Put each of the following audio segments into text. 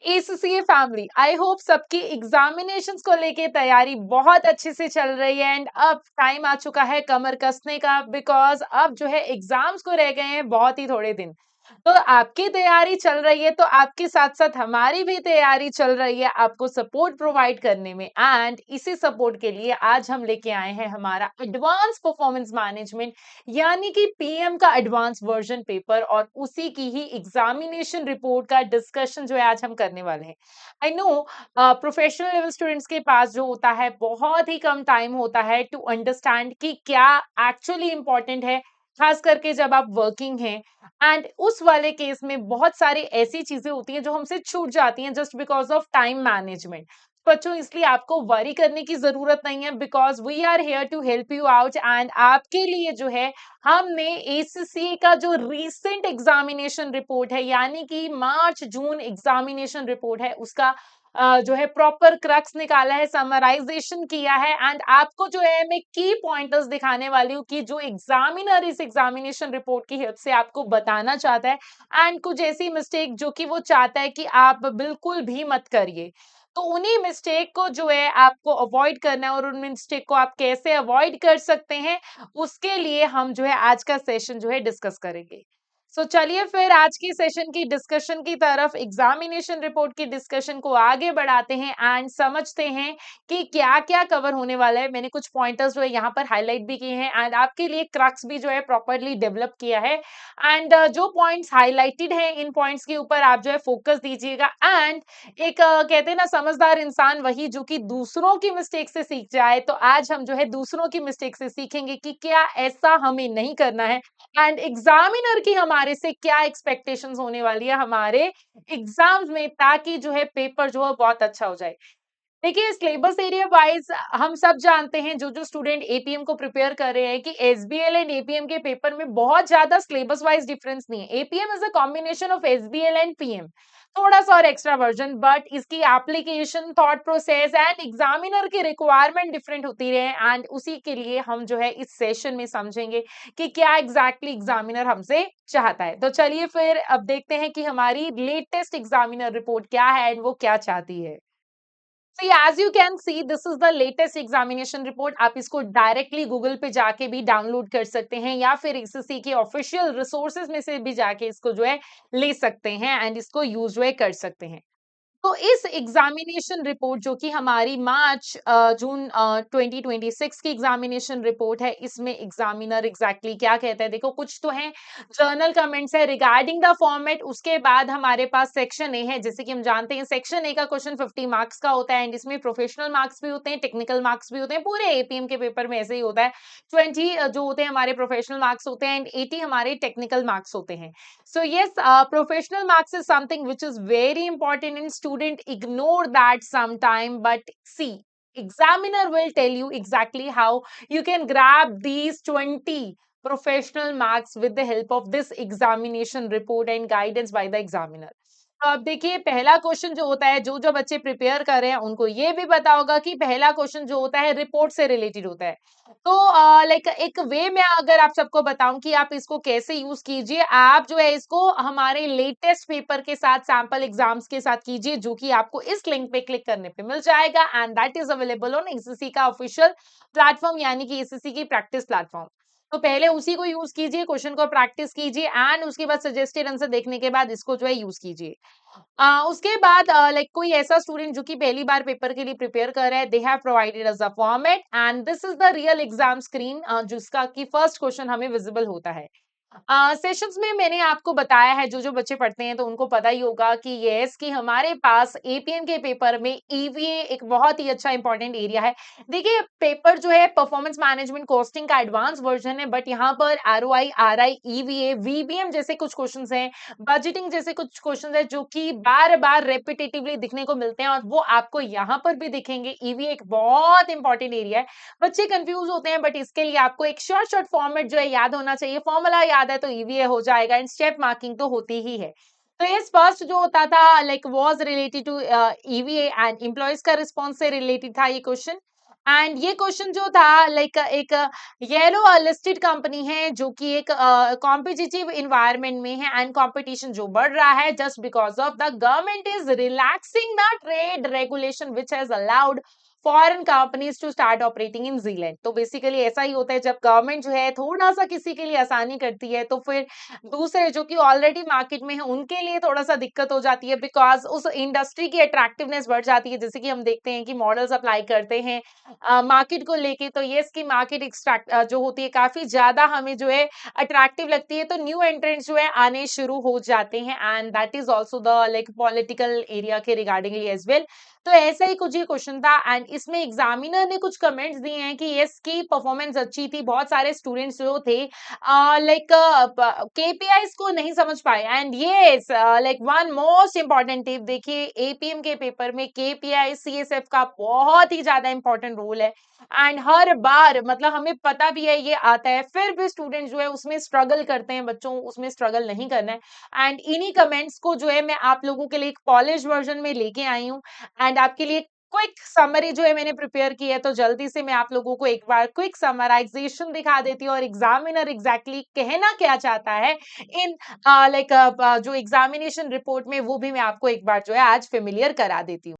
ACCA family, I hope सबकी examinations को लेके तैयारी बहुत अच्छे से चल रही है एंड अब टाइम आ चुका है कमर कसने का, बिकॉज अब जो है एग्जाम्स को रह गए हैं बहुत ही थोड़े दिन। तो आपकी तैयारी चल रही है तो आपके साथ साथ हमारी भी तैयारी चल रही है आपको सपोर्ट प्रोवाइड करने में, एंड इसी सपोर्ट के लिए आज हम लेके आए हैं हमारा एडवांस परफॉर्मेंस मैनेजमेंट, यानी कि पीएम का एडवांस वर्जन पेपर और उसी की ही एग्जामिनेशन रिपोर्ट का डिस्कशन जो है आज हम करने वाले हैं। I know professional level students के पास जो होता है बहुत ही कम टाइम होता है टू अंडरस्टैंड कि क्या एक्चुअली इंपॉर्टेंट है, खास करके जब आप वर्किंग हैं। एंड उस वाले केस में बहुत सारी ऐसी चीजें होती हैं जो हमसे छूट जाती हैं just because of time management. बच्चों, इसलिए आपको वरी करने की जरूरत नहीं है, because we are here to help you out, and आपके लिए जो है हमने एसीसी का जो रीसेंट एग्जामिनेशन रिपोर्ट है, यानी कि मार्च जून एग्जामिनेशन रिपोर्ट है, उसका जो है प्रॉपर क्रक्स निकाला है, समराइजेशन किया है, एंड आपको जो है मैं की पॉइंटर्स दिखाने वाली हूँ कि जो एग्जामिनर इस एग्जामिनेशन रिपोर्ट की हेल्प से आपको बताना चाहता है एंड कुछ ऐसी मिस्टेक जो कि वो चाहता है कि आप बिल्कुल भी मत करिए। तो उन्हीं मिस्टेक को जो है आपको अवॉइड करना है और उन मिस्टेक को आप कैसे अवॉइड कर सकते हैं, उसके लिए हम जो है आज का सेशन जो है डिस्कस करेंगे। सो चलिए फिर आज की सेशन की डिस्कशन की तरफ, एग्जामिनेशन रिपोर्ट की डिस्कशन को आगे बढ़ाते हैं एंड समझते हैं कि क्या-क्या कवर होने वाला है। मैंने कुछ पॉइंटर्स जो है यहाँ पर हाइलाइट भी किए हैं एंड आपके लिए क्रक्स भी जो है प्रॉपर्ली डेवलप किया है, एंड जो पॉइंट्स हाइलाइटेड हैं इन पॉइंट्स के ऊपर आप जो है फोकस दीजिएगा। एंड एक कहते हैं ना, समझदार इंसान वही जो कि दूसरों की मिस्टेक से सीख जाए। तो आज हम जो है दूसरों की मिस्टेक से सीखेंगे कि क्या ऐसा हमें नहीं करना है, एंड एग्जामिनर की हमारे से क्या एक्सपेक्टेशंस होने वाली है हमारे एग्जाम्स में, ताकि जो है पेपर जो है बहुत अच्छा हो जाए। देखिए, सिलेबस एरिया वाइज हम सब जानते हैं, जो स्टूडेंट एपीएम को प्रिपेयर कर रहे हैं, कि एसबीएल एंड एपीएम के पेपर में बहुत ज्यादा सिलेबस वाइज डिफरेंस नहीं है। APM is a combination of SBL and PM, थोड़ा सा और एक्स्ट्रा वर्जन, बट इसकी application, thought process and examiner की रिक्वायरमेंट डिफरेंट होती रहे, एंड उसी के लिए हम जो है इस सेशन में समझेंगे कि क्या एग्जैक्टली एग्जामिनर हमसे चाहता है। तो चलिए फिर अब देखते हैं कि हमारी लेटेस्ट एग्जामिनर रिपोर्ट क्या है एंड वो क्या चाहती है। See, as you can see, this is the latest examination report. आप इसको डायरेक्टली गूगल पे जाके भी डाउनलोड कर सकते हैं या फिर एसएससी के ऑफिशियल रिसोर्सेज में से भी जाके इसको जो है ले सकते हैं एंड इसको यूज जो है कर सकते हैं। तो इस एग्जामिनेशन रिपोर्ट जो कि हमारी मार्च जून 2026 की एग्जामिनेशन रिपोर्ट है, इसमें एग्जामिनर एग्जैक्टली क्या कहता है, देखो कुछ तो है जर्नल कमेंट्स है रिगार्डिंग द फॉर्मेट। उसके बाद हमारे पास सेक्शन ए है। जैसे कि हम जानते हैं सेक्शन ए का क्वेश्चन 50 मार्क्स का होता है एंड इसमें प्रोफेशनल मार्क्स भी होते हैं, टेक्निकल मार्क्स भी होते हैं। पूरे एपीएम के पेपर में ऐसे ही होता है। 20 जो होते हैं हमारे प्रोफेशनल मार्क्स होते हैं एंड 80 हमारे टेक्निकल मार्क्स होते हैं। So yes, professional marks is something which is very important and student ignore that sometime. But see, examiner will tell you exactly how you can grab these 20 professional marks with the help of this examination report and guidance by the examiner. तो अब देखिए, पहला question जो होता है, जो बच्चे prepare कर रहे हैं उनको ये भी पता होगा कि पहला क्वेश्चन जो होता है रिपोर्ट से रिलेटेड होता है। तो लाइक एक वे में अगर आप सबको बताऊं कि आप इसको कैसे यूज कीजिए, आप जो है इसको हमारे लेटेस्ट पेपर के साथ, सैंपल एग्जाम्स के साथ कीजिए, जो कि आपको इस लिंक पे क्लिक करने पे मिल जाएगा and that is available on SSC का ऑफिशियल प्लेटफॉर्म, यानी कि एसएससी की प्रैक्टिस प्लेटफॉर्म। तो पहले उसी को यूज कीजिए, क्वेश्चन को प्रैक्टिस कीजिए एंड उसके बाद सजेस्टेड आंसर देखने के बाद इसको जो है यूज कीजिए। उसके बाद लाइक कोई ऐसा स्टूडेंट जो कि पहली बार पेपर के लिए प्रिपेयर कर रहा है, they have provided us a format and this is the real exam screen, जिसका कि फर्स्ट क्वेश्चन हमें विजिबल होता है। सेशंस में मैंने आपको बताया है, जो बच्चे पढ़ते हैं तो उनको पता ही होगा कि यस, कि हमारे पास एपीएम के पेपर में ईवीए एक बहुत ही अच्छा इंपॉर्टेंट एरिया है। देखिए, पेपर जो है परफॉर्मेंस मैनेजमेंट कॉस्टिंग का एडवांस वर्जन है, बट यहाँ पर आरओआई, आरआई, ईवीए, वीबीएम जैसे कुछ क्वेश्चंस हैं, बजटिंग जैसे कुछ क्वेश्चंस हैं, जो कि बार बार रेपिटेटिवली दिखने को मिलते हैं और वो आपको यहाँ पर भी दिखेंगे। ईवीए एक बहुत इंपॉर्टेंट एरिया है। बच्चे कंफ्यूज होते हैं, बट इसके लिए आपको एक शॉर्ट शॉर्ट फॉर्मेट जो है याद होना चाहिए। फॉर्मूला याद है तो ईवीए हो जाएगा एंड स्टेप मार्किंग तो होती ही है। तो ये फर्स्ट जो होता था like was related to EVA and employees का रिस्पॉन्स से रिलेटेड था ये क्वेश्चन। एंड ये क्वेश्चन जो था लाइक एक येलो लिस्टेड कंपनी है जो कि एक कॉम्पिटिटिव इन्वायरमेंट में है एंड कंपटीशन जो बढ़ रहा है just because of the government is relaxing the trade regulation which has allowed foreign companies to start operating in Zealand. तो बेसिकली ऐसा ही होता है जब गवर्नमेंट जो है थोड़ा सा किसी के लिए आसानी करती है तो फिर दूसरे जो कि ऑलरेडी मार्केट में है उनके लिए थोड़ा सा दिक्कत हो जाती है बिकॉज उस इंडस्ट्री की अट्रैक्टिवनेस बढ़ जाती है। जैसे कि हम देखते हैं कि मॉडल्स अप्लाई करते हैं मार्केट को लेके तो ये इसकी मार्केट एक्सट्रैक्ट जो होती है काफी ज्यादा हमें जो है अट्रैक्टिव लगती है तो न्यू एंट्रेंट्स जो है आने शुरू हो जाते हैं and that is also the like political area के रिगार्डिंगली एज वेल। तो ऐसा ही कुछ ये क्वेश्चन था एंड इसमें एग्जामिनर ने कुछ कमेंट्स दिए हैं कि यस की परफॉर्मेंस अच्छी थी, बहुत सारे स्टूडेंट्स जो थे लाइक केपीआईज को नहीं समझ पाए and yes like one most important tip देखिए एपीएम के पेपर में केपीआई सीएसएफ का बहुत ही ज्यादा इंपॉर्टेंट रोल है एंड हर बार मतलब हमें पता भी है ये आता है फिर भी स्टूडेंट जो है उसमें स्ट्रगल करते हैं, बच्चों उसमें स्ट्रगल नहीं करना है एंड इन्हीं कमेंट्स को जो है मैं आप लोगों के लिए एक पॉलिश वर्जन में लेके आई हूँ एंड आपके लिए क्विक समरी जो है मैंने प्रिपेयर की है तो जल्दी से मैं आप लोगों को एक बार क्विक समराइजेशन दिखा देती हूँ और एग्जामिनर एग्जैक्टली कहना क्या चाहता है इन लाइक जो एग्जामिनेशन रिपोर्ट में वो भी मैं आपको एक बार जो है आज फेमिलियर करा देती हूँ।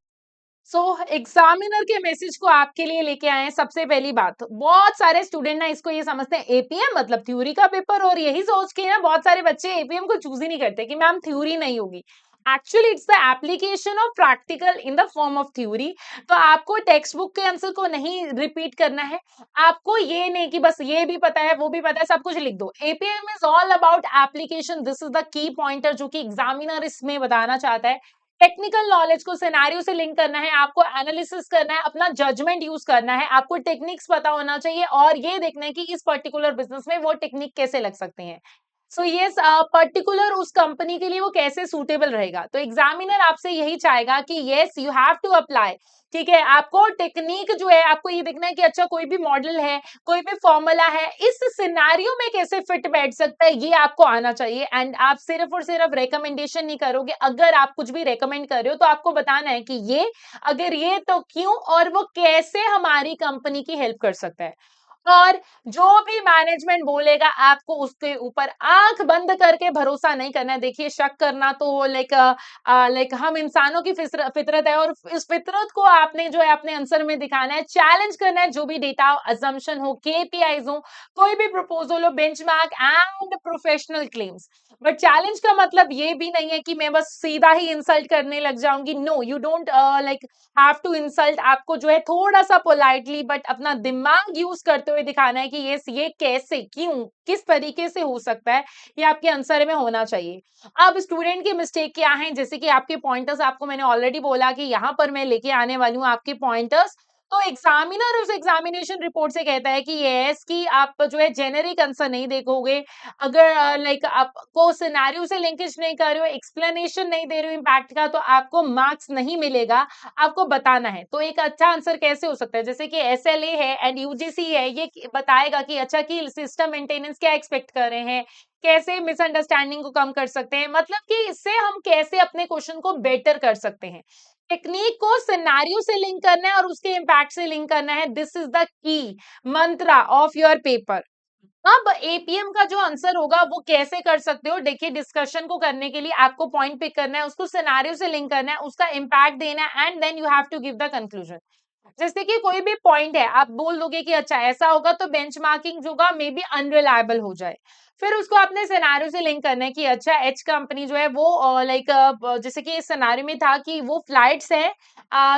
सो एग्जामिनर के मैसेज को आपके लिए लेके आए हैं। सबसे पहली बात बहुत सारे स्टूडेंट ना इसको ये समझते हैं एपीएम मतलब थ्योरी का पेपर और यही सोच के ना बहुत सारे बच्चे एपीएम को चूज ही नहीं करते कि मैम थ्योरी नहीं होगी। Actually it's the application of practical in the form of theory. तो आपको टेक्स्ट बुक के आंसर को नहीं रिपीट करना है, आपको ये नहीं कि बस ये भी पता है वो भी पता है सब कुछ लिख दो। APM is all about application, this is the key pointer जो कि एग्जामिनर इसमें बताना चाहता है। टेक्निकल नॉलेज को सिनेरियो से लिंक करना है, आपको एनालिसिस करना है, अपना जजमेंट यूज करना है, आपको टेक्निक्स पता होना चाहिए और ये देखना है कि इस पर्टिकुलर बिजनेस में वो टेक्निक कैसे लग सकते हैं। सो ये पर्टिकुलर उस कंपनी के लिए वो कैसे सूटेबल रहेगा। तो एग्जामिनर आपसे यही चाहेगा कि yes you have to apply, ठीक है। आपको टेक्निक जो है आपको ये देखना है कि अच्छा कोई भी मॉडल है, कोई भी फॉर्मूला है, इस सिनेरियो में कैसे फिट बैठ सकता है ये आपको आना चाहिए। एंड आप सिर्फ और सिर्फ रिकमेंडेशन नहीं करोगे, अगर आप कुछ भी रेकमेंड कर रहे हो तो आपको बताना है कि ये अगर ये तो क्यों और वो कैसे हमारी कंपनी की हेल्प कर सकता है। और जो भी मैनेजमेंट बोलेगा आपको उसके ऊपर आंख बंद करके भरोसा नहीं करना है। देखिए शक करना तो लाइक हम इंसानों की फितरत है और इस फितरत को आपने जो है अपने आंसर में दिखाना है, चैलेंज करना है जो भी डेटा अजम्पशन हो, केपीआईज हो, कोई भी प्रपोजल हो, benchmark and professional claims. But challenge का मतलब ये भी नहीं है कि मैं बस सीधा ही इंसल्ट करने लग जाऊंगी। No you don't like have to insult. आपको जो है थोड़ा सा पोलाइटली बट अपना दिमाग यूज करते हुए दिखाना है कि ये कैसे क्यों किस तरीके से हो सकता है, ये आपके आंसर में होना चाहिए। अब स्टूडेंट की मिस्टेक क्या है, जैसे कि आपके पॉइंटर्स आपको मैंने ऑलरेडी बोला कि यहाँ पर मैं लेके आने वाली हूँ आपके पॉइंटर्स। तो एग्जामिनर उस एग्जामिनेशन रिपोर्ट से कहता है कि यस कि आप जो है जेनेरिक आंसर नहीं देखोगे, अगर लाइक आपको सिनेरियो से लिंकेज नहीं कर रहे हो, एक्सप्लेनेशन नहीं दे रहे हो इम्पैक्ट का, तो आपको मार्क्स नहीं मिलेगा। आपको बताना है। तो एक अच्छा आंसर कैसे हो सकता है, जैसे कि एसएलए है एंड यूजीसी है, ये बताएगा कि अच्छा कि सिस्टम मेंटेनेंस क्या एक्सपेक्ट कर रहे हैं, कैसे मिसअंडरस्टैंडिंग को कम कर सकते हैं, मतलब कि इससे हम कैसे अपने क्वेश्चन को बेटर कर सकते हैं। टेक्निक को सिनेरियो से लिंक करना है और उसके इम्पैक्ट से लिंक करना है। This is the key Mantra of your paper. अब एपीएम का जो आंसर होगा वो कैसे कर सकते हो, देखिए डिस्कशन को करने के लिए आपको पॉइंट पिक करना है, उसको सिनेरियो से लिंक करना है, उसका इम्पैक्ट देना है and then you have to give the conclusion. जैसे कि कोई भी पॉइंट है आप बोल दोगे कि अच्छा ऐसा होगा तो बेंचमार्किंग जो होगा मे बी अनरिलायबल हो जाए। फिर उसको अपने सिनेरियो से लिंक करना है कि अच्छा एच कंपनी जो है वो लाइक जैसे कि इस सिनेरियो में था कि वो फ्लाइट्स हैं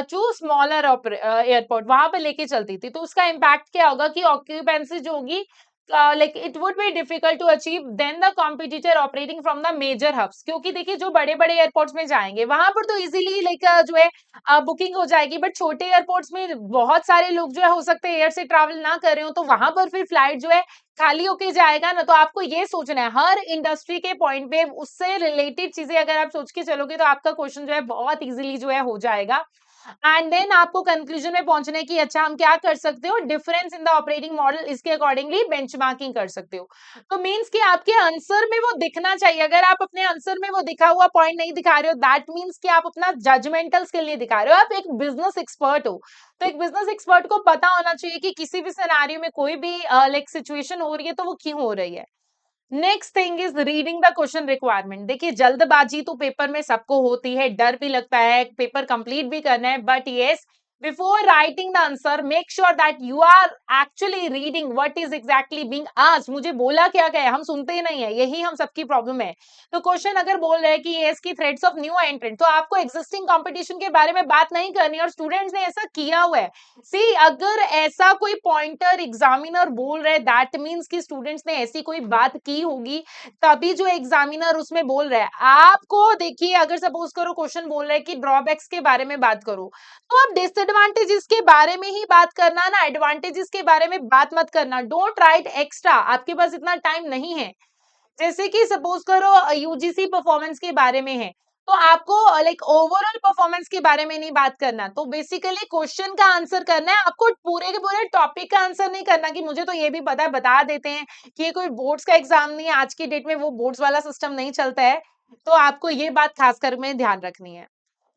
जो स्मॉलर एयरपोर्ट वहां पर लेके चलती थी, तो उसका इम्पैक्ट क्या होगा कि ऑक्यूपेंसी जो होगी like it would be difficult to achieve than the competitor operating from the major hubs। क्योंकि देखिए जो बड़े बड़े एयरपोर्ट्स में जाएंगे वहां पर तो इजीली लाइक जो है बुकिंग हो जाएगी, बट छोटे एयरपोर्ट्स में बहुत सारे लोग जो है हो सकते हैं एयर से ट्रैवल ना कर रहे हो, तो वहां पर फिर फ्लाइट जो है खाली होके जाएगा ना। तो आपको ये सोचना है हर इंडस्ट्री के पॉइंट पे उससे रिलेटेड चीजें अगर आप सोच के चलोगे तो आपका क्वेश्चन जो है बहुत इजीली जो है हो जाएगा। एंड देन आपको कंक्लूजन में पहुंचना है कि अच्छा हम क्या कर सकते हो, difference in the operating model, इसके अकॉर्डिंगली बेंचमार्किंग कर सकते हो। तो मींस कि आपके आंसर में वो दिखना चाहिए। अगर आप अपने आंसर में वो दिखा हुआ पॉइंट नहीं दिखा रहे हो, दैट मींस कि आप अपना जजमेंटल स्किल नहीं दिखा रहे हो, आप एक बिजनेस एक्सपर्ट हो। तो एक बिजनेस एक्सपर्ट को पता होना चाहिए कि किसी भी सिनेरियो में कोई भी लाइक सिचुएशन हो रही है तो वो क्यों हो रही है। Next thing is reading the question requirement. देखिए जल्दबाजी तो पेपर में सबको होती है, डर भी लगता है, पेपर कंप्लीट भी करना है, but yes, before writing the answer make sure that you are actually reading what is exactly being asked. मुझे बोला क्या गया है, हम सुनते ही नहीं है, यही हम सबकी प्रॉब्लम है। तो क्वेश्चन अगर बोल रहे हैं कि यस की थ्रेड्स ऑफ न्यू एंट्रेंट, तो आपको एग्जिस्टिंग कंपटीशन के बारे में बात नहीं करनी, और स्टूडेंट्स ने ऐसा किया हुआ है। सी अगर ऐसा कोई पॉइंटर एग्जामिनर बोल रहे, दैट मींस कि स्टूडेंट्स ने ऐसी कोई बात की होगी, तभी जो एग्जामिनर उसमें बोल रहा है। आपको देखिए, अगर सपोज करो क्वेश्चन बोल रहा है कि ड्रॉबैक्स के बारे में बात करो, तो आप डिसएडवांटेजेस के बारे में ही बात करना ना, एडवांटेजेस के बारे में बात मत करना। डोंट राइट एक्स्ट्रा, आपके पास इतना टाइम नहीं है। जैसे कि सपोज करो यूजीसी परफॉर्मेंस के बारे में है, तो आपको लाइक ओवरऑल परफॉर्मेंस के बारे में नहीं बात करना। तो बेसिकली क्वेश्चन का आंसर करना है आपको, पूरे के पूरे टॉपिक का आंसर नहीं करना कि मुझे तो ये भी पता है, बता देते हैं कि ये कोई बोर्ड्स का एग्जाम नहीं है, आज की डेट में वो बोर्ड्स वाला सिस्टम नहीं चलता है। तो आपको ये बात खासकर में ध्यान रखनी है।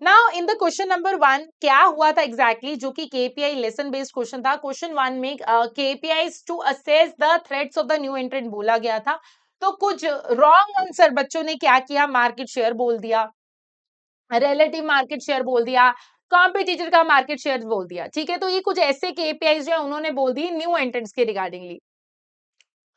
Now in the question number 1 क्या हुआ था एग्जैक्टली exactly, जो कि केपीआई लेसन बेस्ड क्वेश्चन था। क्वेश्चन 1 में KPIs to assess the threats of the new entrant बोला गया था। तो कुछ रॉन्ग आंसर बच्चों ने क्या किया, मार्केट शेयर बोल दिया, रिलेटिव मार्केट शेयर बोल दिया, कॉम्पिटिटर का मार्केट शेयर बोल दिया। ठीक है, तो ये कुछ ऐसे केपीआईज जो है उन्होंने बोल दिए न्यू एंट्रेंट्स के रिगार्डिंगली।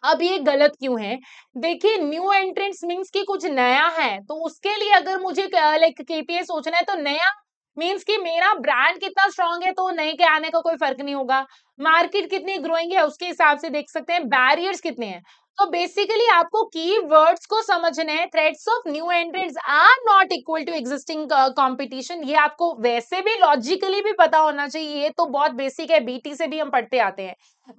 अब ये गलत क्यों है? देखिए न्यू एंट्रेंट्स मींस कि कुछ नया है, तो उसके लिए अगर मुझे लाइक केपीआई सोचना है, तो नया मींस कि मेरा ब्रांड कितना स्ट्रांग है, तो नए के आने का कोई फर्क नहीं होगा। मार्केट कितनी ग्रोइंग है उसके हिसाब से देख सकते हैं, बैरियर्स कितने हैं। तो बेसिकली आपको कीवर्ड्स को समझना है। Threats of new entrants are not equal to existing competition, ये आपको वैसे भी लॉजिकली भी पता होना चाहिए, ये तो बहुत बेसिक है, बीटी से भी हम पढ़ते आते हैं।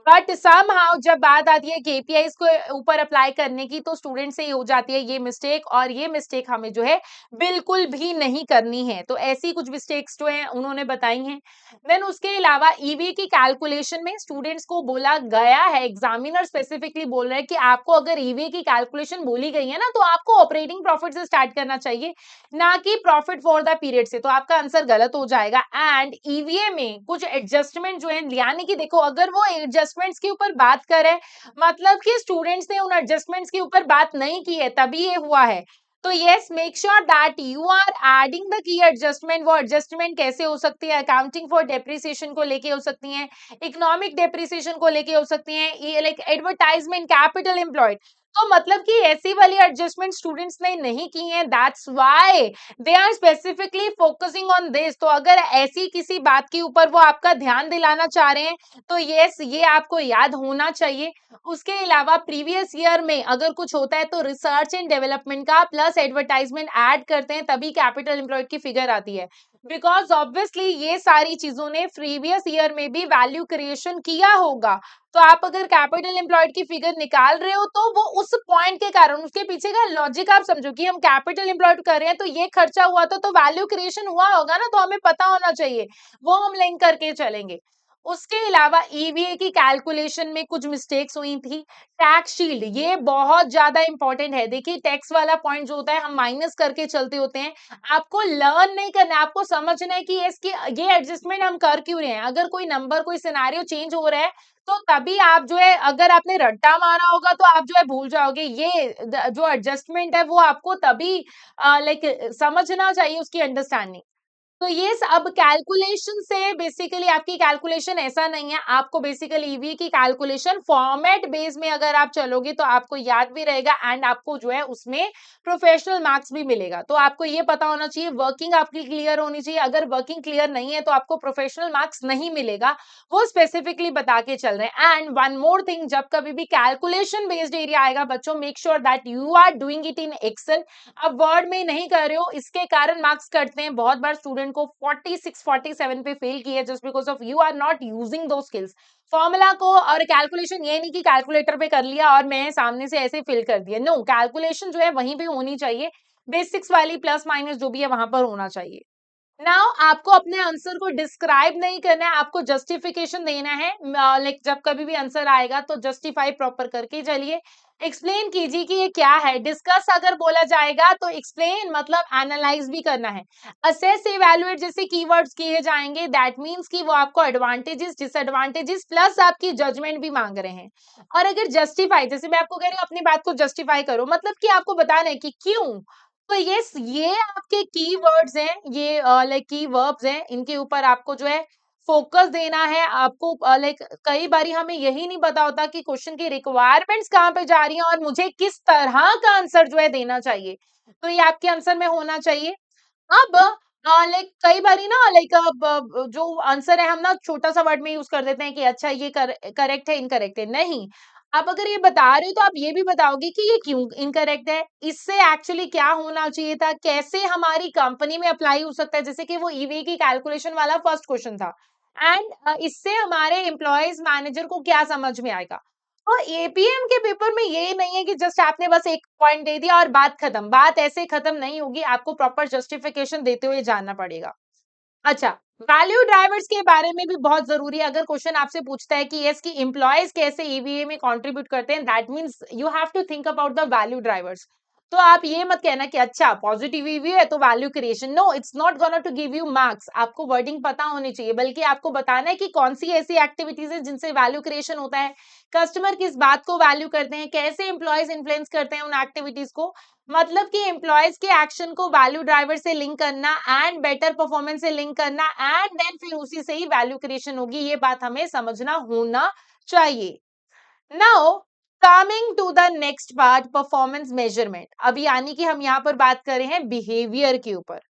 बट समहाउ जब बात आती है केपीआईज को ऊपर अप्लाई करने की, तो स्टूडेंट से ही हो जाती है ये मिस्टेक, और ये मिस्टेक हमें जो है बिल्कुल भी नहीं करनी है। तो ऐसी कुछ मिस्टेक्स जो है उन्होंने बताई हैं। देन उसके अलावा ईवी की कैलकुलेशन में स्टूडेंट्स को बोला गया है, एग्जामिनर स्पेसिफिकली बोल रहे हैं कि आपको अगर ईवी की कैलकुलेशन बोली गई है ना, तो आपको ऑपरेटिंग प्रॉफिट से स्टार्ट करना चाहिए, ना कि प्रॉफिट फॉर द पीरियड से। तो आपका आंसर गलत हो जाएगा। एंड ईवीए में कुछ एडजस्टमेंट जो है, यानी कि देखो अगर वो एडजस्टमेंट्स के ऊपर बात करें, मतलब कि स्टूडेंट्स ने उन एडजस्टमेंट्स के ऊपर बात नहीं की है, तभी ये हुआ है। तो yes, make sure that you are adding the key adjustment. वो एडजस्टमेंट कैसे हो सकती है? अकाउंटिंग फॉर डेप्रिसिएशन को लेके हो सकती है, इकोनॉमिक डेप्रिसिएशन को लेके हो सकती है, ये लाइक एडवर्टाइजमेंट, कैपिटल एम्प्लॉयड। तो मतलब कि ऐसी वाली एडजस्टमेंट स्टूडेंट्स ने नहीं की है, that's why they are specifically focusing on this. तो अगर ऐसी किसी बात के ऊपर वो आपका ध्यान दिलाना चाह रहे हैं, तो यस ये आपको याद होना चाहिए। उसके अलावा प्रीवियस ईयर में अगर कुछ होता है, तो रिसर्च एंड डेवलपमेंट का प्लस एडवर्टाइजमेंट ऐड करते हैं, तभी कैपिटल एम्प्लॉयड की फिगर आती है। बिकॉज ऑब्वियसली ये सारी चीजों ने प्रीवियस ईयर में भी वैल्यू क्रिएशन किया होगा। तो आप अगर कैपिटल एम्प्लॉयड की फिगर निकाल रहे हो, तो वो उस पॉइंट के कारण, उसके पीछे का लॉजिक आप समझो कि हम कैपिटल एम्प्लॉयड कर रहे हैं, तो ये खर्चा हुआ तो वैल्यू क्रिएशन हुआ होगा ना, तो हमें पता होना चाहिए, वो हम लिंक करके चलेंगे। उसके अलावा ईवीए की कैलकुलेशन में कुछ मिस्टेक्स हुई थी। टैक्स शील्ड ये बहुत ज्यादा इंपॉर्टेंट है। देखिए टैक्स वाला पॉइंट जो होता है, हम माइनस करके चलते होते हैं, आपको लर्न नहीं करना है, आपको समझना है कि इसकी ये एडजस्टमेंट हम कर क्यों रहे हैं। अगर कोई नंबर, कोई सिनेरियो चेंज हो रहा है, तो तभी आप जो है, अगर आपने रट्टा मारा होगा तो आप जो है भूल जाओगे। ये जो एडजस्टमेंट है वो आपको तभी लाइक समझना चाहिए, उसकी अंडरस्टैंडिंग। तो ये अब कैलकुलेशन से बेसिकली आपकी कैलकुलेशन ऐसा नहीं है, आपको बेसिकली ईवी की कैलकुलेशन फॉर्मेट बेस में अगर आप चलोगे, तो आपको याद भी रहेगा, एंड आपको जो है उसमें प्रोफेशनल मार्क्स भी मिलेगा। तो आपको ये पता होना चाहिए, वर्किंग आपकी क्लियर होनी चाहिए। अगर वर्किंग क्लियर नहीं है, तो आपको प्रोफेशनल मार्क्स नहीं मिलेगा, वो स्पेसिफिकली बता के चल रहे हैं। एंड वन मोर थिंग, जब कभी भी कैलकुलेशन बेस्ड एरिया आएगा बच्चों, make sure that you are doing it in Excel. अब वर्ड में नहीं कर रहे हो, इसके कारण मार्क्स कटते हैं। बहुत बार स्टूडेंट को 46 47 पे फेल किया, just because of you are not using दो स्किल्स, फॉर्मूला को और कैलकुलेशन। ये नहीं कि कैलकुलेटर पे कर लिया और मैं सामने से ऐसे फिल कर दिया, नो, कैलकुलेशन जो है वहीं पे होनी चाहिए, बेसिक्स वाली प्लस माइनस जो भी है वहां पर होना चाहिए। नाउ आपको अपने आंसर को डिस्क्राइब नहीं करना है, आपको जस्टिफिकेशन देना है। लाइक जब कभी भी आंसर आएगा तो जस्टिफाई प्रॉपर करके चलिए, एक्सप्लेन कीजिए कि ये क्या है। डिस्कस अगर बोला जाएगा तो एक्सप्लेन मतलब एनालाइज भी करना है। असेस इवैल्यूएट जैसे कीवर्ड्स किए जाएंगे, दैट मींस कि वो आपको एडवांटेजेस डिसएडवांटेजेस प्लस आपकी जजमेंट भी मांग रहे हैं। और अगर जस्टिफाई, जैसे मैं आपको कह रही हूँ अपनी बात को जस्टिफाई करो, मतलब कि आपको बताना है कि क्यों। तो ये आपके कीवर्ड्स हैं, ये लाइक की वर्ब्स हैं, इनके ऊपर आपको जो है फोकस देना है। आपको लाइक कई बारी हमें यही नहीं पता होता कि क्वेश्चन की रिक्वायरमेंट्स कहाँ पे जा रही हैं और मुझे किस तरह का आंसर जो है देना चाहिए, तो ये आपके आंसर में होना चाहिए। अब लाइक कई बारी ना लाइक अब जो आंसर है हम ना छोटा सा वर्ड में यूज कर देते हैं कि अच्छा ये करेक्ट है इनकरेक्ट है, नहीं। आप अगर ये बता रहे हो तो आप ये भी बताओगे कि ये क्यों इनकरेक्ट है, इससे एक्चुअली क्या होना चाहिए था, कैसे हमारी कंपनी में अप्लाई हो सकता है, जैसे कि वो ईवी की कैलकुलेशन वाला फर्स्ट क्वेश्चन था। एंड इससे हमारे एम्प्लॉयज मैनेजर को क्या समझ में आएगा। और एपीएम के पेपर में ये नहीं है कि जस्ट आपने बस एक पॉइंट दे दिया और बात खत्म, बात ऐसे खत्म नहीं होगी, आपको प्रॉपर जस्टिफिकेशन देते हुए जानना पड़ेगा। अच्छा, वैल्यू ड्राइवर्स के बारे में भी बहुत जरूरी है। अगर क्वेश्चन आपसे पूछता है कि यस कि एम्प्लॉयज कैसे ईवीए में कंट्रीब्यूट करते हैं, that means you have to think about the value drivers. तो आप ये मत कहना कि अच्छा पॉजिटिव ईवी है तो value creation, no, it's not gonna to give you marks. आपको वर्डिंग पता होनी चाहिए, बल्कि आपको बताना है कि कौन सी ऐसी एक्टिविटीज है जिनसे वैल्यू क्रिएशन होता है, कस्टमर किस बात को वैल्यू करते हैं, कैसे एम्प्लॉयज इन्फ्लुएंस करते हैं उन एक्टिविटीज को। मतलब कि एम्प्लॉयज के एक्शन को वैल्यू ड्राइवर से लिंक करना एंड बेटर परफॉर्मेंस से लिंक करना, एंड देन फिर उसी से ही वैल्यू क्रिएशन होगी। ये बात हमें समझना होना चाहिए। Now coming to the next part, performance measurement. अब यानी कि हम यहाँ पर बात कर रहे हैं बिहेवियर के ऊपर।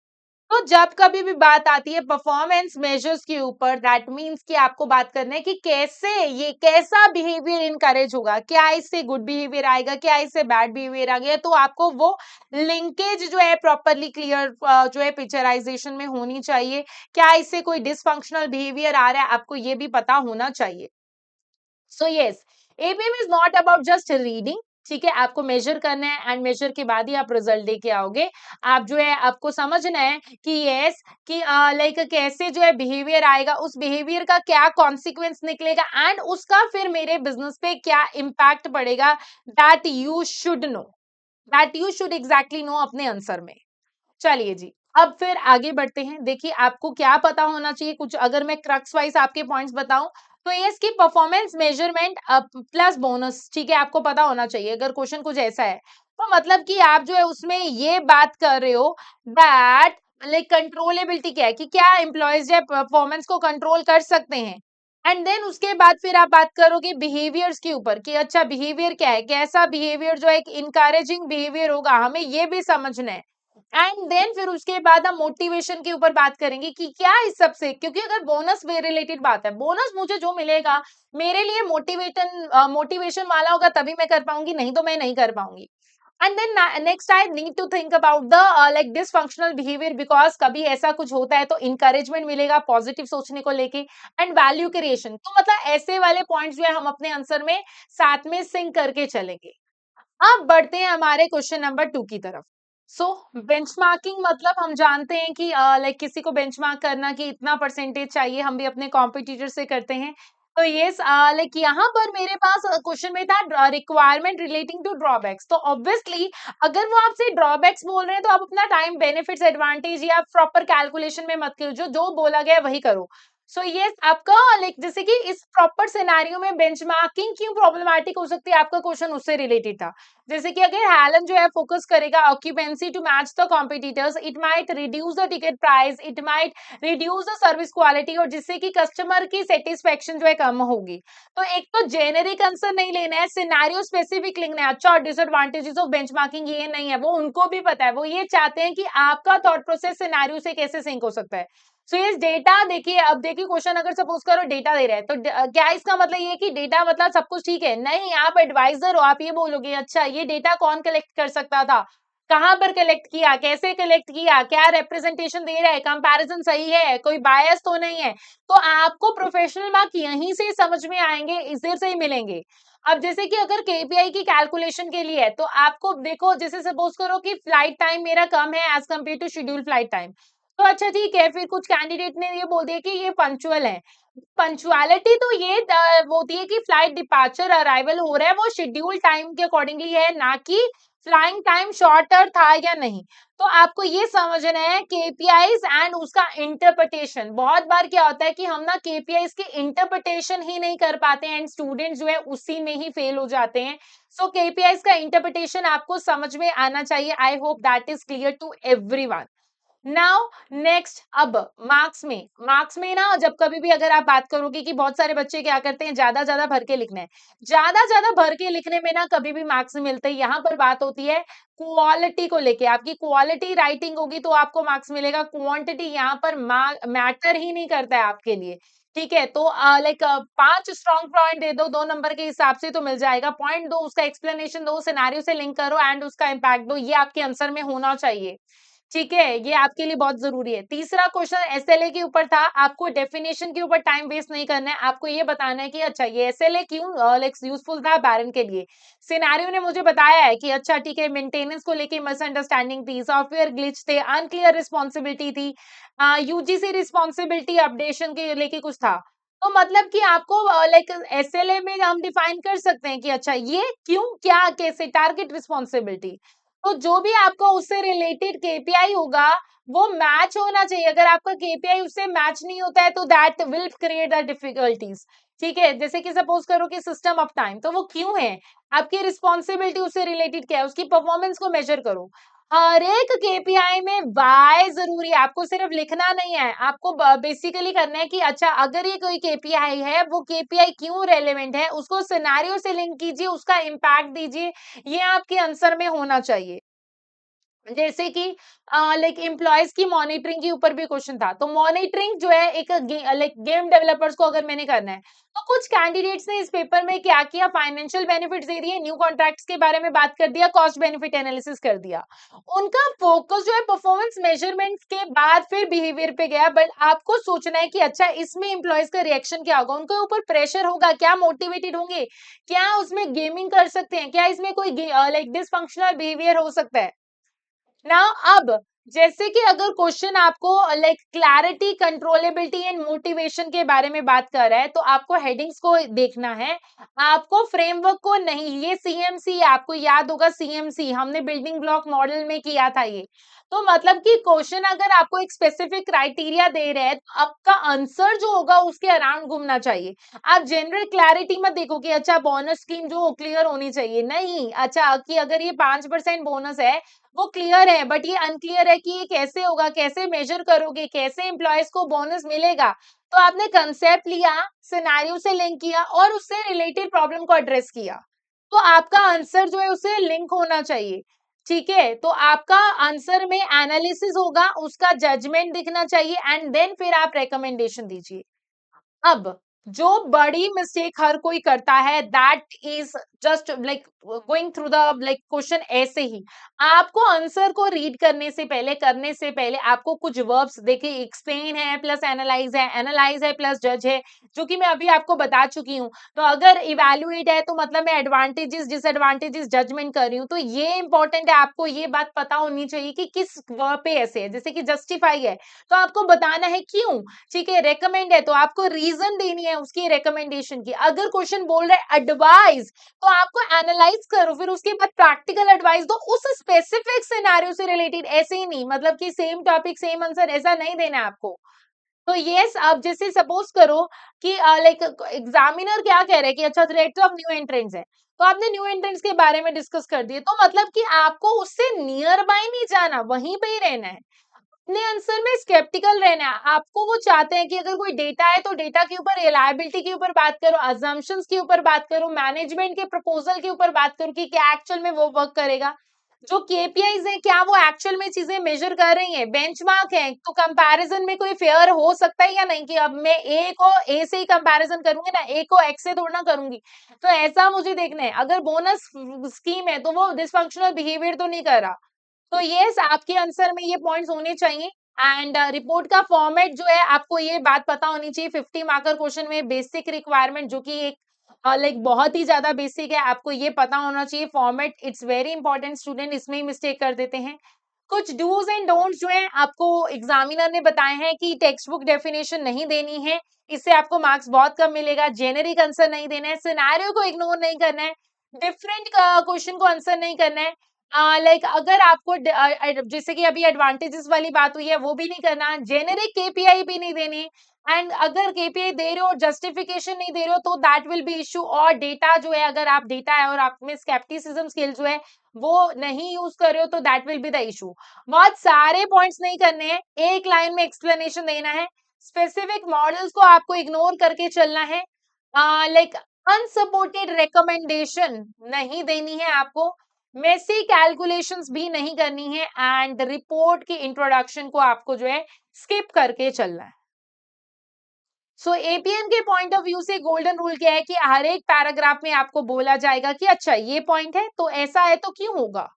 तो जब कभी भी बात आती है परफॉर्मेंस मेजर्स के ऊपर, दैट मींस कि आपको बात करना है कि कैसे ये कैसा बिहेवियर इनकरेज होगा, क्या इससे गुड बिहेवियर आएगा, क्या इससे बैड बिहेवियर आ गया। तो आपको वो लिंकेज जो है प्रॉपरली क्लियर जो है पिक्चराइजेशन में होनी चाहिए। क्या इससे कोई डिसफंक्शनल बिहेवियर आ रहा है, आपको ये भी पता होना चाहिए। So yes, APM is not about just reading. ठीक है, आपको मेजर करना है एंड मेजर के बाद ही आप रिजल्ट लेके आओगे। आप जो है आपको समझना है कि यस कि लाइक कैसे जो है बिहेवियर आएगा, उस बिहेवियर का क्या कॉन्सिक्वेंस निकलेगा एंड उसका फिर मेरे बिजनेस पे क्या इम्पैक्ट पड़ेगा, that you should know, that you should exactly know अपने आंसर में। चलिए जी, अब फिर आगे बढ़ते हैं। देखिए आपको क्या पता होना चाहिए, कुछ अगर मैं क्रक्स वाइज आपके पॉइंट्स बताऊं तो ये इसकी परफॉर्मेंस मेजरमेंट प्लस बोनस, ठीक है, आपको पता होना चाहिए। अगर क्वेश्चन कुछ ऐसा है तो मतलब कि आप जो है उसमें ये बात कर रहे हो दैट लाइक कंट्रोलेबिलिटी क्या है, कि क्या एम्प्लॉयज जो है परफॉर्मेंस को कंट्रोल कर सकते हैं। एंड देन उसके बाद फिर आप बात करोगे बिहेवियर्स के ऊपर कि अच्छा बिहेवियर क्या है, कैसा बिहेवियर जो है एक इनकरेजिंग बिहेवियर होगा, हमें ये भी समझना है। एंड देन फिर उसके बाद हम मोटिवेशन के ऊपर बात करेंगे कि क्या इस सबसे, क्योंकि अगर बोनस वे रिलेटेड बात है, बोनस मुझे जो मिलेगा मेरे लिए मोटिवेशन वाला होगा तभी मैं कर पाऊंगी, नहीं तो मैं नहीं कर पाऊंगी। And then next I need to think about the like dysfunctional behaviour, because कभी ऐसा कुछ होता है तो इंकरेजमेंट मिलेगा पॉजिटिव सोचने को लेके। एंड वैल्यू क्रिएशन, तो मतलब ऐसे वाले पॉइंट्स जो है हम अपने आंसर में साथ में सिंक करके चलेंगे। अब बढ़ते हैं हमारे क्वेश्चन नंबर 2 की तरफ। सो बेंचमार्किंग मतलब हम जानते हैं कि लाइक किसी को बेंचमार्क करना कि इतना परसेंटेज चाहिए, हम भी अपने कॉम्पिटिटर से करते हैं। तो ये लाइक यहाँ पर मेरे पास क्वेश्चन में था रिक्वायरमेंट रिलेटिंग टू ड्रॉबैक्स। तो ऑब्वियसली अगर वो आपसे ड्रॉबैक्स बोल रहे हैं तो आप अपना टाइम बेनिफिट्स एडवांटेज या प्रॉपर कैलकुलेशन में मत करो, जो जो बोला गया है वही करो। सो ये आपका लाइक जैसे कि इस प्रॉपर सिनेरियो में बेंचमार्किंग क्यों प्रॉब्लमैटिक हो सकती है, आपका क्वेश्चन उससे रिलेटेड था। जैसे कि अगर हेलन जो है फोकस करेगा occupancy to match the competitors, it might reduce the ticket price, it might reduce the service quality, और जिससे कि कस्टमर की सेटिस्फेक्शन जो है कम होगी। तो एक तो जेनेरिक आंसर नहीं लेना है, सिनेरियो स्पेसिफिक लिखना है। अच्छा, डिसएडवांटेजेस ऑफ बेंचमार्किंग ये नहीं है, वो उनको भी पता है, वो ये चाहते हैं कि आपका थॉट प्रोसेस सिनेरियो से कैसे सिंक हो सकता है। सो ये डेटा देखिए, अब देखिए क्वेश्चन अगर सपोज करो डेटा दे रहा है तो क्या इसका मतलब ये है कि डेटा मतलब सब कुछ ठीक है, नहीं। आप एडवाइजर हो, आप ये बोलोगे अच्छा ये डेटा कौन कलेक्ट कर सकता था, कहां पर कलेक्ट किया, कैसे कलेक्ट किया, क्या रिप्रेजेंटेशन दे रहा है, कंपैरिजन सही है, कोई बायस तो नहीं है। तो आपको प्रोफेशनल मार्क यहीं से समझ में आएंगे, इधर से ही मिलेंगे। अब जैसे कि अगर केपीआई की कैलकुलेशन के लिए है तो आपको देखो, जैसे सपोज करो कि फ्लाइट टाइम मेरा कम है as compare to schedule flight time, तो अच्छा ठीक है, फिर कुछ कैंडिडेट ने ये बोल दिया कि ये पंक्चुअल है। पंक्चुअलिटी तो ये वो होती है कि फ्लाइट डिपार्चर अराइवल हो रहा है वो शेड्यूल टाइम के अकॉर्डिंगली है, ना कि फ्लाइंग टाइम शॉर्टर था या नहीं। तो आपको ये समझना है केपीआईज एंड उसका इंटरप्रिटेशन। बहुत बार क्या होता है कि हम ना केपीआईज की इंटरप्रिटेशन ही नहीं कर पाते हैं एंड स्टूडेंट जो है उसी में ही फेल हो जाते हैं। सो केपीआईज का इंटरप्रिटेशन आपको समझ में आना चाहिए। I hope that is clear to everyone. Now next, अब मार्क्स में ना जब कभी भी अगर आप बात करोगे कि बहुत सारे बच्चे क्या करते हैं, ज्यादा ज्यादा भर के लिखना है, ज्यादा ज्यादा भर के लिखने में ना कभी भी मार्क्स नहीं मिलते। यहाँ पर बात होती है क्वालिटी को लेके, आपकी क्वालिटी राइटिंग होगी तो आपको मार्क्स मिलेगा, क्वांटिटी यहाँ पर मैटर ही नहीं करता है आपके लिए। ठीक है, तो लाइक 5 स्ट्रॉन्ग पॉइंट दे दो 2 नंबर के हिसाब से तो मिल जाएगा, पॉइंट दो, उसका एक्सप्लेनेशन दो, सिनेरियो से लिंक करो एंड उसका इम्पैक्ट दो, ये आपके आंसर में होना चाहिए। ठीक है, ये आपके लिए बहुत जरूरी है। तीसरा क्वेश्चन एसएलए के ऊपर था, आपको डेफिनेशन के ऊपर टाइम वेस्ट नहीं करना है, आपको ये बताना है कि अच्छा ये एसएलए क्यों लाइक यूजफुल था बैरन के लिए। सिनेरियो ने मुझे बताया है कि अच्छा ठीक है, मेंटेनेंस को लेके मिसअंडरस्टैंडिंग थी, सॉफ्टवेयर ग्लिच थे, अनक्लियर रिस्पॉन्सिबिलिटी थी, यूजीसी रिस्पॉन्सिबिलिटी अपडेशन के लेके कुछ था। तो मतलब कि आपको लाइक एसएलए में हम डिफाइन कर सकते हैं कि अच्छा ये क्यों, क्या, कैसे, टारगेट रिस्पॉन्सिबिलिटी। तो जो भी आपका उससे रिलेटेड केपीआई होगा वो मैच होना चाहिए। अगर आपका केपीआई उससे मैच नहीं होता है तो that will create the difficulties. ठीक है, जैसे कि सपोज करो कि सिस्टम अप टाइम, तो वो क्यों है, आपकी रिस्पॉन्सिबिलिटी उससे रिलेटेड क्या है, उसकी परफॉर्मेंस को मेजर करो। हर एक केपीआई में वाई जरूरी है, आपको सिर्फ लिखना नहीं है, आपको बेसिकली करना है कि अच्छा अगर ये कोई केपीआई है वो केपीआई क्यों रेलेवेंट है, उसको सिनेरियो से लिंक कीजिए, उसका इम्पैक्ट दीजिए, ये आपके आंसर में होना चाहिए। जैसे कि लाइक एम्प्लॉयज की मॉनिटरिंग के ऊपर भी क्वेश्चन था, तो मॉनिटरिंग जो है एक लाइक गेम डेवलपर्स को अगर मैंने करना है, तो कुछ कैंडिडेट्स ने इस पेपर में क्या किया, फाइनेंशियल बेनिफिट्स दे दिए, न्यू कॉन्ट्रैक्ट्स के बारे में बात कर दिया, कॉस्ट बेनिफिट एनालिसिस कर दिया। उनका फोकस जो है परफॉर्मेंस मेजरमेंट के बाद फिर बिहेवियर पे गया। बट आपको सोचना है कि अच्छा इसमें एम्प्लॉयज का रिएक्शन क्या होगा, उनके ऊपर प्रेशर होगा, क्या मोटिवेटेड होंगे, क्या उसमें गेमिंग कर सकते हैं, क्या इसमें कोई लाइक डिसफंक्शनल बिहेवियर हो सकता है ना। अब जैसे कि अगर क्वेश्चन आपको like clarity, controllability and motivation के बारे में बात कर रहा है, तो आपको हेडिंग्स को देखना है, आपको फ्रेमवर्क को नहीं। ये सीएमसी, आपको याद होगा सीएमसी हमने बिल्डिंग ब्लॉक मॉडल में किया था ये। तो मतलब कि क्वेश्चन अगर आपको एक स्पेसिफिक क्राइटेरिया दे रहे हैं तो आपका आंसर जो होगा उसके अराउंड घूमना चाहिए। आप जनरल क्लैरिटी मत देखो कि अच्छा बोनस स्कीम जो क्लियर होनी चाहिए, नहीं, अच्छा कि अगर ये 5% बोनस है वो क्लियर है, बट ये अनक्लियर है कि ये कैसे होगा, कैसे मेजर करोगे, कैसे एम्प्लॉयज को बोनस मिलेगा। तो आपने कंसेप्ट लिया, सिनेरियो से लिंक किया और उससे रिलेटेड प्रॉब्लम को एड्रेस किया, तो आपका आंसर जो है उससे लिंक होना चाहिए। ठीक है, तो आपका आंसर में एनालिसिस होगा, उसका जजमेंट दिखना चाहिए एंड देन फिर आप रिकमेंडेशन दीजिए। अब जो बड़ी मिस्टेक हर कोई करता है that is just like going through the like question ऐसे ही। आपको आंसर को रीड करने से पहले आपको कुछ वर्ब्स देखिए, एक्सप्लेन है प्लस एनालाइज है प्लस जज है, जो कि मैं अभी आपको बता चुकी हूँ। तो अगर इवेल्युएट है तो मतलब मैं एडवांटेजेस डिसएडवांटेजेस जजमेंट कर रही हूँ, तो ये इंपॉर्टेंट है, आपको ये बात पता होनी चाहिए कि किस वर्ब पे ऐसे है। जैसे कि जस्टिफाई है तो आपको बताना है क्यों। ठीक है, रेकमेंड है तो आपको रीजन देनी है उसकी रिकमेंडेशन की। अगर क्वेश्चन बोल रहा है एडवाइस तो आपको एनालाइज करो, फिर उसके बाद प्रैक्टिकल एडवाइस दो उस स्पेसिफिक सिनेरियो से रिलेटेड, ऐसे ही नहीं मतलब कि सेम टॉपिक सेम आंसर ऐसा नहीं देना है आपको। तो यस, आप जैसे सपोज करो कि लाइक एग्जामिनर क्या कह रहे हैं कि अच्छा थ्रेट ऑफ न्यू एंट्रेंट्स है, तो आपने न्यू एंट्रेंट्स के बारे में डिस्कस कर दिए, तो मतलब कि आपको उससे नियर बाय नहीं जाना, वहीं पे ही रहना है, अपने आंसर में स्केप्टिकल रहना है। आपको वो चाहते हैं कि अगर कोई डेटा है तो डेटा के ऊपर रिलायबिलिटी के ऊपर बात करो, अजम्पशंस के ऊपर बात करो, मैनेजमेंट के प्रपोजल के ऊपर बात करो कि क्या एक्चुअल में वो वर्क करेगा। जो केपीआईज है क्या वो एक्चुअल में चीजें मेजर कर रही हैं, बेंचमार्क है, तो कंपैरिजन में कोई फेयर हो सकता है या नहीं, कि अब मैं ए को ए से ही कंपैरिजन करूंगी ना, ए को एक्स से थोड़ा ना करूंगी। तो ऐसा मुझे देखना है, अगर बोनस स्कीम है तो वो डिसफंक्शनल बिहेवियर तो नहीं कर रहा। तो यस, आपके आंसर में ये पॉइंट्स होने चाहिए। एंड रिपोर्ट का फॉर्मेट जो है आपको ये बात पता होनी चाहिए, 50 मार्कर क्वेश्चन में बेसिक रिक्वायरमेंट जो कि एक लाइक बहुत ही ज्यादा बेसिक है, आपको ये पता होना चाहिए format, it's very important. Student इसमें ही मिस्टेक कर देते हैं। कुछ डूज एंड डोंट्स जो है आपको एग्जामिनर ने बताए हैं कि टेक्स्ट बुक डेफिनेशन नहीं देनी है, इससे आपको मार्क्स बहुत कम मिलेगा। जेनेरिक आंसर नहीं देना है, सिनेरियो को इग्नोर नहीं करना है, डिफरेंट क्वेश्चन को आंसर नहीं करना है। लाइक अगर आपको जैसे कि अभी एडवांटेजेस वाली बात हुई है वो भी नहीं करना, जेनेरिक केपीआई भी नहीं देनी, एंड अगर केपीआई दे रहे हो और जस्टिफिकेशन नहीं दे रहे हो तो दैट विल बी इशू। और डेटा जो है, अगर आप डेटा है और आप में स्केप्टिसिज्म स्किल जो है वो नहीं यूज कर रहे हो तो that will be the issue. बहुत सारे पॉइंट्स नहीं करने हैं, एक लाइन में एक्सप्लेनेशन देना है, स्पेसिफिक मॉडल्स को आपको इग्नोर करके चलना है, लाइक अनसपोर्टेड रिकमेंडेशन नहीं देनी है आपको, मेसी कैलकुलेशंस भी नहीं करनी है, एंड रिपोर्ट की इंट्रोडक्शन को आपको जो है स्किप करके चलना है। सो एपीएम के पॉइंट ऑफ व्यू से गोल्डन रूल क्या है कि हर एक पैराग्राफ में आपको बोला जाएगा कि अच्छा ये पॉइंट है तो ऐसा है तो क्यों होगा,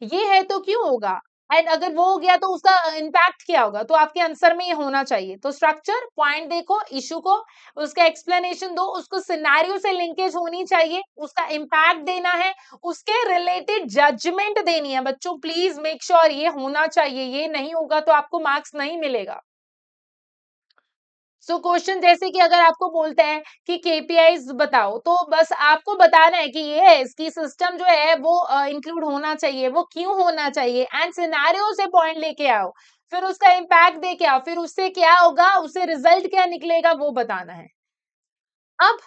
ये है तो क्यों होगा, एंड अगर वो हो गया तो उसका इम्पैक्ट क्या होगा, तो आपके आंसर में ये होना चाहिए। तो स्ट्रक्चर, पॉइंट देखो, इशू को, उसका एक्सप्लेनेशन दो, उसको सिनेरियो से लिंकेज होनी चाहिए, उसका इम्पैक्ट देना है, उसके रिलेटेड जजमेंट देनी है। बच्चों प्लीज मेक श्योर ये होना चाहिए, ये नहीं होगा तो आपको मार्क्स नहीं मिलेगा। सो क्वेश्चन जैसे कि अगर आपको बोलते हैं कि केपीआईज बताओ, तो बस आपको बताना है कि ये है, इसकी सिस्टम जो है वो इंक्लूड होना चाहिए, वो क्यों होना चाहिए, एंड सिनेरियो से पॉइंट लेके आओ, फिर उसका इम्पैक्ट दे के आओ, फिर उससे क्या होगा, उससे रिजल्ट क्या निकलेगा वो बताना है। अब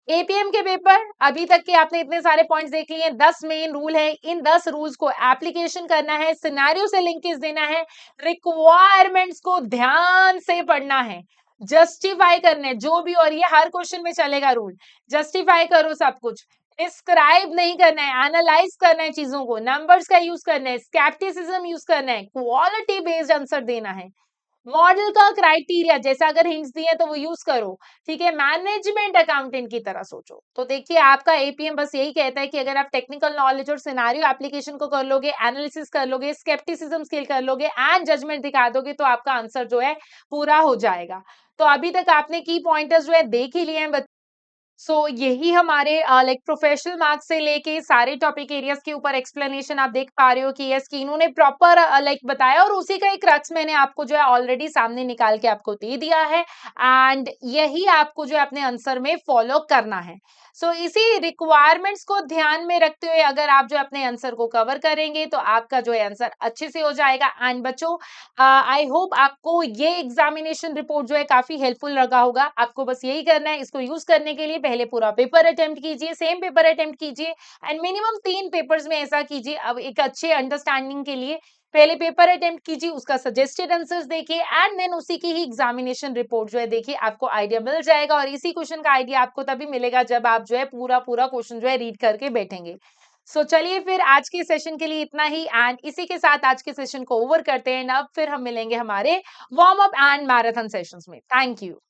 एपीएम के पेपर अभी तक के आपने इतने सारे पॉइंट्स देख लिए, 10 मेन रूल है, इन 10 रूल्स को एप्लीकेशन करना है, सिनेरियो से लिंकेज देना है, रिक्वायरमेंट्स को ध्यान से पढ़ना है, जस्टिफाई करने जो भी, और ये हर क्वेश्चन में चलेगा रूल, जस्टिफाई करो सब कुछ, डिस्क्राइब नहीं करना है, एनालाइज करना है चीजों को, नंबर्स का यूज करना है, स्केप्टिसिज्म यूज करना है, क्वालिटी बेस्ड आंसर देना है, मॉडल का क्राइटेरिया जैसा अगर हिंट्स दिए तो वो यूज करो, ठीक है, मैनेजमेंट अकाउंटेंट की तरह सोचो। तो देखिए आपका एपीएम बस यही कहता है कि अगर आप टेक्निकल नॉलेज और सिनेरियो एप्लीकेशन को कर लोगे, एनालिसिस कर लोगे, स्केप्टिसिज्म स्किल कर लोगे एंड जजमेंट दिखा दोगे तो आपका आंसर जो है पूरा हो जाएगा। तो अभी तक आपने की पॉइंटर्स जो है देख ही लिए हैं। यही हमारे लाइक प्रोफेशनल मार्क्स से लेके सारे टॉपिक एरियाज के ऊपर एक्सप्लेनेशन आप देख पा रहे हो कि यस कि इन्होंने प्रॉपर लाइक बताया, और उसी का एक क्रक्स मैंने आपको जो है ऑलरेडी सामने निकाल के आपको दे दिया है, एंड यही आपको जो है अपने आंसर में फॉलो करना है। इसी रिक्वायरमेंट्स को ध्यान में रखते हुए अगर आप जो अपने आंसर को कवर करेंगे तो आपका जो है आंसर अच्छे से हो जाएगा। एंड बच्चों आई होप आपको ये एग्जामिनेशन रिपोर्ट जो है काफी हेल्पफुल लगा होगा। आपको बस यही करना है, इसको यूज करने के लिए पहले पूरा पेपर अटेम्प्ट कीजिए, सेम पेपर अटेम्प्ट कीजिए, एंड मिनिमम 3 पेपर्स में ऐसा कीजिए। अब एक अच्छे अंडरस्टैंडिंग के लिए पहले पेपर अटेम्प्ट कीजिए, उसका सजेस्टेड आंसर्स देखिए, एंड देन उसी की ही एग्जामिनेशन रिपोर्ट जो है देखिए, आपको आइडिया मिल जाएगा। और इसी क्वेश्चन का आइडिया आपको तभी मिलेगा जब आप जो है पूरा पूरा क्वेश्चन जो है रीड करके बैठेंगे। चलिए फिर आज के सेशन के लिए इतना ही, एंड इसी के साथ आज के सेशन को ओवर करते हैं। अब फिर हम मिलेंगे हमारे warm up and marathon sessions में। Thank you.